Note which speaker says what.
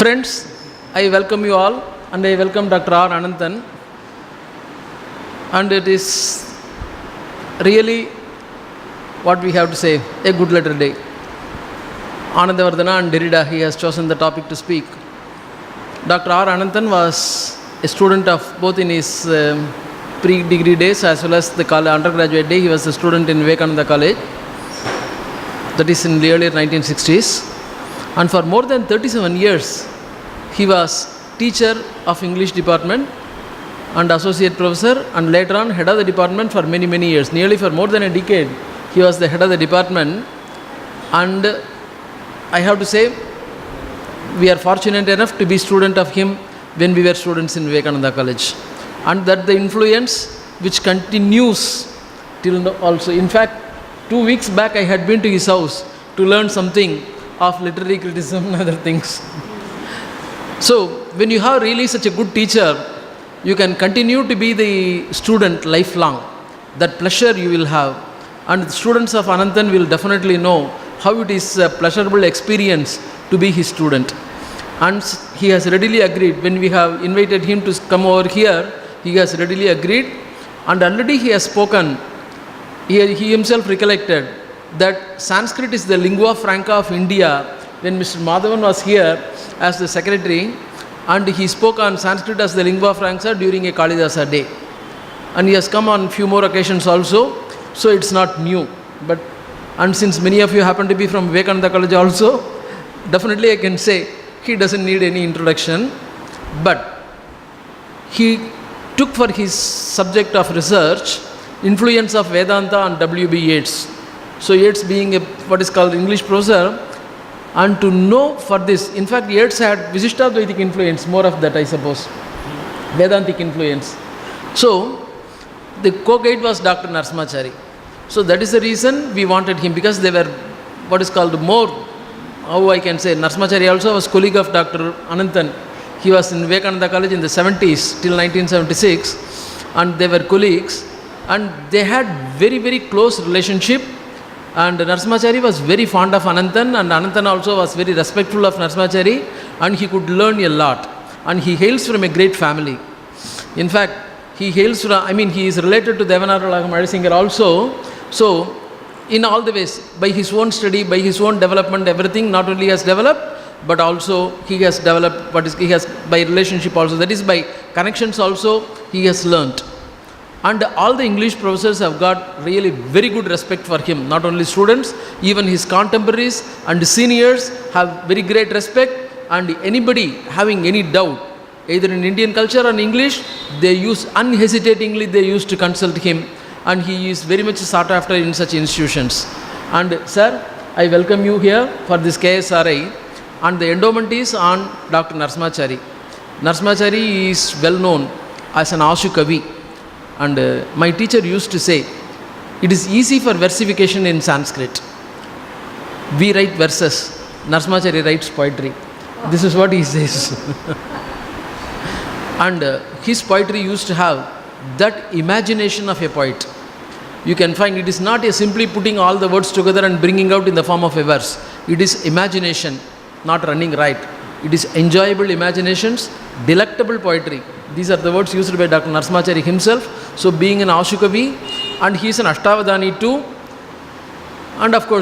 Speaker 1: Friends, I welcome you all and I welcome Dr. R. Ananthan. And it is really what we have to say, a good letter day. Anandavardhana and Derrida, he has chosen the topic to speak. Dr. R. Ananthan was a student of both in his pre-degree days as well as the undergraduate day. He was a student in Vivekananda College, that is in the earlier 1960s. And for more than 37 years, he was teacher of English department and associate professor, and later on head of the department for many, many years. Nearly for more than a decade, he was the head of the department. And I have to say, we are fortunate enough to be student of him when we were students in Vivekananda College. And that the influence which continues till now also. In fact, 2 weeks back I had been to his house to learn something of literary criticism and other things. So, when you have really such a good teacher, you can continue to be the student lifelong. That pleasure you will have. And the students of Ananthan will definitely know how it is a pleasurable experience to be his student. And he has readily agreed. When we have invited him to come over here, he has readily agreed. And already he has spoken. He himself recollected that Sanskrit is the lingua franca of India. When Mr. Madhavan was here as the secretary, and he spoke on Sanskrit as the lingua franca during a Kalidasa day. And he has come on few more occasions also, so it's not new. And since many of you happen to be from Vivekananda College also, definitely I can say he doesn't need any introduction. But he took for his subject of research influence of Vedanta on W.B. Yeats. So Yeats being a what is called English professor, and to know for this, in fact Yeats had Visishtadvaitic influence, more of that I suppose, Vedantic influence. So the co-guide was Dr. Narasimhachari. So that is the reason we wanted him, because they were what is called more, how I can say, Narasimhachari also was colleague of Dr. Ananthan. He was in Vivekananda College in the 70s till 1976, and they were colleagues, and they had very, very close relationship. And Narasimhachari was very fond of Ananthan, and Ananthan also was very respectful of Narasimhachari, and he could learn a lot. And he hails from a great family. In fact, he hails from, he is related to Devanara Madisinger also. So, in all the ways, by his own study, by his own development, everything not only has developed, but also he has developed he has by relationship also, that is by connections also, he has learnt. And all the English professors have got really very good respect for him. Not only students, even his contemporaries and seniors have very great respect. And anybody having any doubt, either in Indian culture or English, they use unhesitatingly, they used to consult him. And he is very much sought after in such institutions. And sir, I welcome you here for this KSRI. And the endowment is on Dr. Narasimhachari. Narasimhachari is well known as an Ashu Kavi. And my teacher used to say, it is easy for versification in Sanskrit. We write verses, Narasimhachari writes poetry. This is what he says. And his poetry used to have that imagination of a poet. You can find it is not a simply putting all the words together and bringing out in the form of a verse. It is imagination, not running right. It is enjoyable imaginations, delectable poetry. These are the words used by Dr. Narasimhachari himself. So being an Ashukavi, and he is an Ashtavadani too, and of course